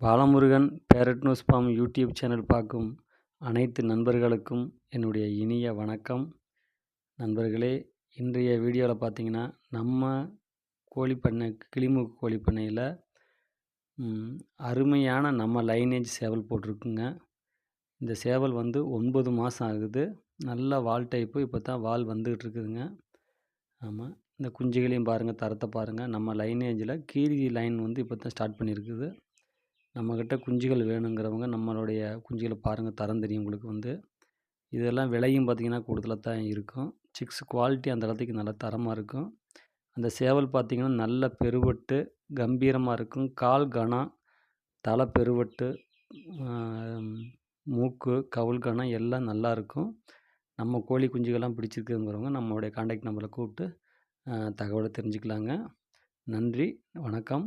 Balamurugan Parrot News from YouTube channel பார்க்கும் அனைத்து நண்பர்களுக்கும் என்னுடைய இனிய வணக்கம். நண்பர்களே, இன்றைய வீடியோவில் பார்த்தீங்கன்னா நம்ம கோழிப்பண்ணை கிளிமூக்கு கோழிப்பண்ணையில் அருமையான நம்ம லைனேஜ் சேவல் போட்டிருக்குங்க. இந்த சேவல் 9 மாதம் ஆகுது. நல்ல வால் டைப்பு. இப்போ தான் வால் வந்துக்கிட்டு இருக்குதுங்க. ஆமாம், இந்த குஞ்சுகளையும் பாருங்கள், தரத்தை பாருங்கள். நம்ம லைனேஜில் கீரி லைன் இப்போ தான் ஸ்டார்ட் பண்ணியிருக்குது. நம்மக்கிட்ட குஞ்சுகள் வேணுங்கிறவங்க நம்மளுடைய குஞ்சுகளை பாருங்கள், தரம் தெரியும் உங்களுக்கு. இதெல்லாம் விலையும் பார்த்திங்கன்னா கூடுதலாக தான் இருக்கும். சிக்ஸ் குவாலிட்டி அந்த இடத்துக்கு நல்ல தரமாக இருக்கும். அந்த சேவல் பார்த்திங்கன்னா நல்ல பெருவட்டு கம்பீரமாக இருக்கும். கால் கணம், தலை பெருவட்டு, மூக்கு கவுள் கணம் எல்லாம் நல்லாயிருக்கும். நம்ம கோழி குஞ்சுகள்லாம் பிடிச்சிருக்குங்கிறவங்க நம்மளுடைய கான்டாக்ட் நம்பரை கூப்பிட்டு தகவலை தெரிஞ்சுக்கலாங்க. நன்றி, வணக்கம்.